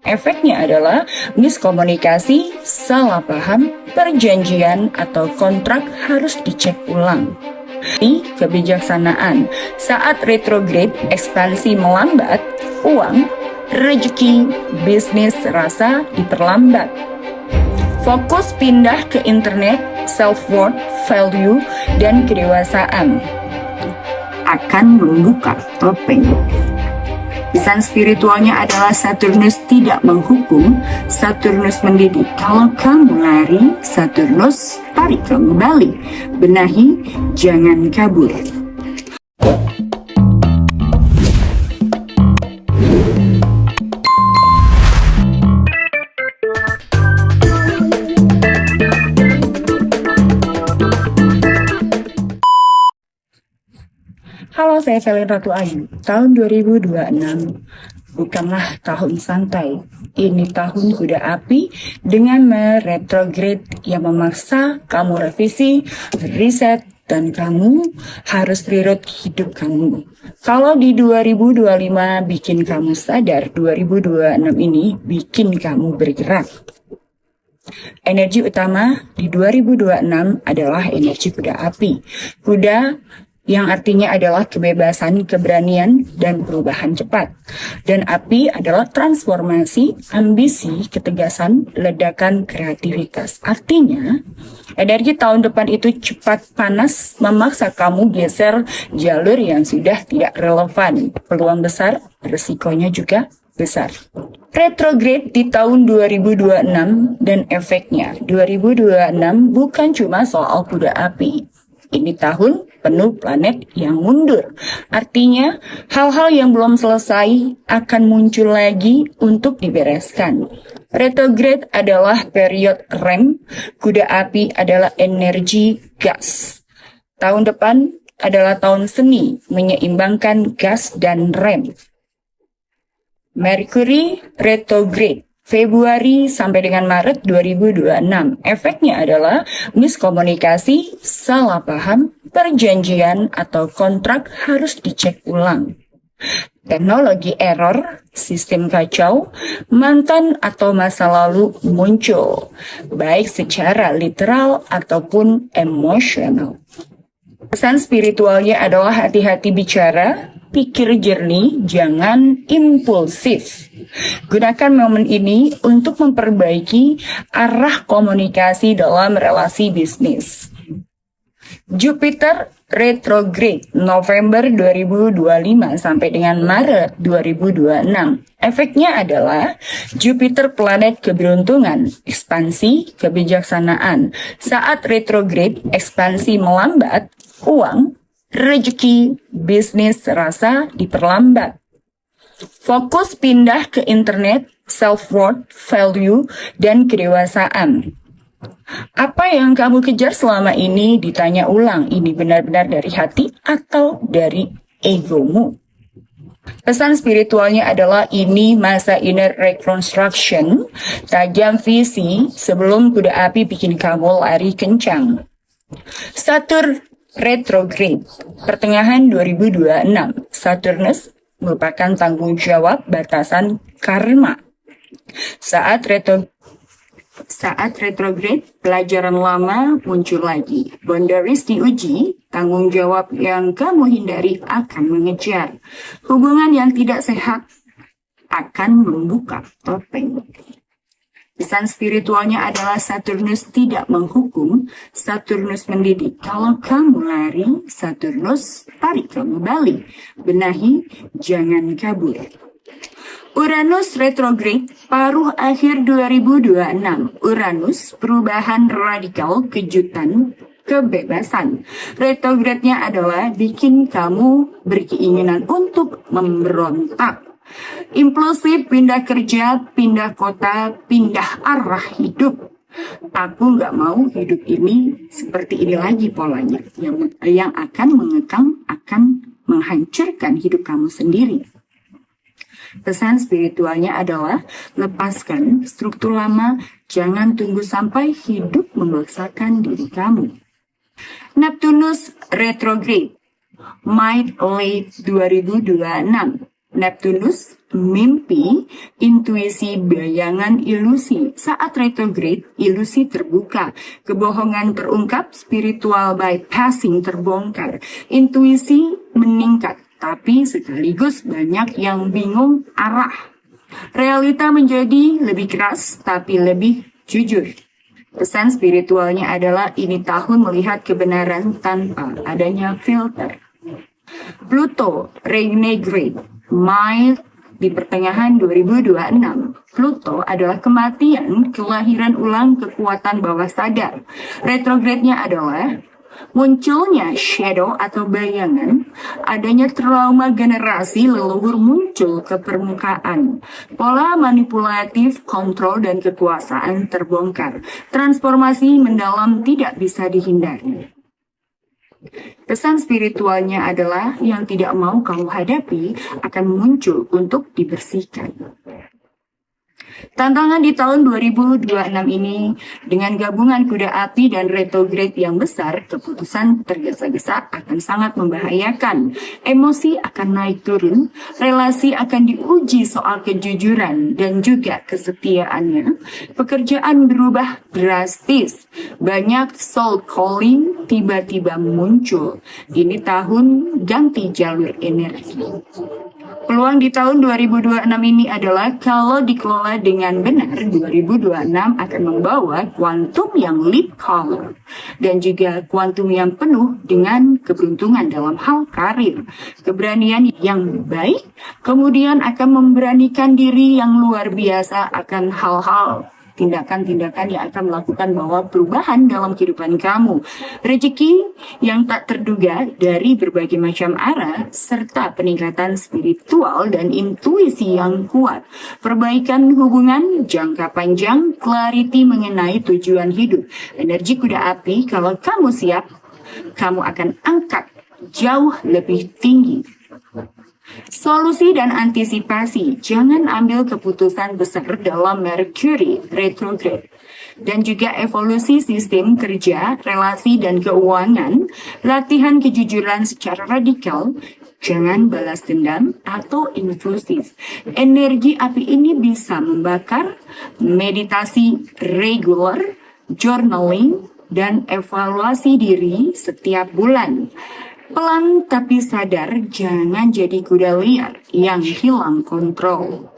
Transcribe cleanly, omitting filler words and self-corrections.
Efeknya adalah miskomunikasi, salah paham, perjanjian atau kontrak harus dicek ulang. Kebijaksanaan. Saat retrograde, ekspansi melambat, uang, rezeki, bisnis rasa diperlambat. Fokus pindah ke internet, self-worth, value, dan kedewasaan akan membuka topeng. Pesan spiritualnya adalah Saturnus tidak menghukum, Saturnus mendidik. Kalau kamu lari, Saturnus tarik kembali. Benahi, jangan kabur. Halo, saya Selin Ratu Ayu. Tahun 2026 bukanlah tahun santai. Ini tahun kuda api dengan meretrograde yang memaksa kamu revisi, riset, dan kamu harus reroute hidup kamu. Kalau di 2025 bikin kamu sadar, 2026 ini bikin kamu bergerak. Energi utama di 2026 adalah energi kuda api. Kuda yang artinya adalah kebebasan, keberanian, dan perubahan cepat. Dan api adalah transformasi, ambisi, ketegasan, ledakan, kreativitas. Artinya, energi tahun depan itu cepat panas, memaksa kamu geser jalur yang sudah tidak relevan. Peluang besar, resikonya juga besar. Retrograde di tahun 2026 dan efeknya. 2026 bukan cuma soal kuda api. Ini tahun penuh planet yang mundur. Artinya, hal-hal yang belum selesai akan muncul lagi untuk dibereskan. Retrograde adalah period rem, kuda api adalah energi gas. Tahun depan adalah tahun seni, menyeimbangkan gas dan rem. Mercury retrograde. Februari sampai dengan Maret 2026. Efeknya adalah miskomunikasi, salah paham, perjanjian atau kontrak harus dicek ulang. Teknologi error, sistem kacau, mantan atau masa lalu muncul, baik secara literal ataupun emosional. Pesan spiritualnya adalah hati-hati bicara, pikir jernih, jangan impulsif. Gunakan momen ini untuk memperbaiki arah komunikasi dalam relasi bisnis. Jupiter retrograde November 2025 sampai dengan Maret 2026. Efeknya adalah Jupiter planet keberuntungan, ekspansi, kebijaksanaan. Saat retrograde, ekspansi melambat, uang, rezeki, bisnis rasa diperlambat. Fokus pindah ke internet, self-worth, value, dan kedewasaan. Apa yang kamu kejar selama ini ditanya ulang, ini benar-benar dari hati atau dari egomu? Pesan spiritualnya adalah ini masa inner reconstruction, tajam visi sebelum kuda api bikin kamu lari kencang. Saturn retrograde, pertengahan 2026, Saturnus merupakan tanggung jawab batasan karma. Saat retrograde, pelajaran lama muncul lagi. Boundaries diuji, tanggung jawab yang kamu hindari akan mengejar. Hubungan yang tidak sehat akan membuka topeng. Pesan spiritualnya adalah Saturnus tidak menghukum, Saturnus mendidik. Kalau kamu lari, Saturnus tarik kembali. Benahi, jangan kabur. Uranus retrograde paruh akhir 2026. Uranus perubahan radikal, kejutan, kebebasan. Retrograde-nya adalah bikin kamu berkeinginan untuk memberontak. Impulsif, pindah kerja, pindah kota, pindah arah hidup. Aku nggak mau hidup ini seperti ini lagi polanya. Yang akan mengekang, akan menghancurkan hidup kamu sendiri. Pesan spiritualnya adalah lepaskan struktur lama, jangan tunggu sampai hidup memaksakan diri kamu. Neptunus retrograde, Might Late 2026. Neptunus mimpi, intuisi, bayangan, ilusi. Saat retrograde, ilusi terbuka, kebohongan terungkap, spiritual bypassing terbongkar, intuisi meningkat, tapi sekaligus banyak yang bingung arah. Realita menjadi lebih keras, tapi lebih jujur. Pesan spiritualnya adalah ini tahun melihat kebenaran tanpa adanya filter. Pluto retrograde, Mai di pertengahan 2026. Pluto adalah kematian, kelahiran ulang kekuatan bawah sadar. Retrograde-nya adalah munculnya shadow atau bayangan, adanya trauma generasi leluhur muncul ke permukaan. Pola manipulatif, kontrol, dan kekuasaan terbongkar. Transformasi mendalam tidak bisa dihindari. Pesan spiritualnya adalah yang tidak mau kamu hadapi akan muncul untuk dibersihkan. Tantangan di tahun 2026 ini, dengan gabungan kuda api dan retrograde yang besar, keputusan tergesa-gesa akan sangat membahayakan. Emosi akan naik turun, relasi akan diuji soal kejujuran dan juga kesetiaannya. Pekerjaan berubah drastis, banyak soul calling tiba-tiba muncul. Ini tahun ganti jalur energi. Peluang di tahun 2026 ini adalah kalau dikelola dengan benar, 2026 akan membawa kuantum yang leap color dan juga kuantum yang penuh dengan keberuntungan dalam hal karir. Keberanian yang baik, kemudian akan memberanikan diri yang luar biasa akan hal-hal tindakan-tindakan yang akan melakukan bahwa perubahan dalam kehidupan kamu. Rezeki yang tak terduga dari berbagai macam arah, serta peningkatan spiritual dan intuisi yang kuat. Perbaikan hubungan jangka panjang, clarity mengenai tujuan hidup. Energi kuda api, kalau kamu siap, kamu akan angkat jauh lebih tinggi. Solusi dan antisipasi, jangan ambil keputusan besar dalam Mercury retrograde. Dan juga evolusi sistem kerja, relasi, dan keuangan, latihan kejujuran secara radikal, jangan balas dendam atau impulsif. Energi api ini bisa membakar, meditasi reguler, journaling, dan evaluasi diri setiap bulan. Pelan tapi sadar, jangan jadi kuda liar yang hilang kontrol.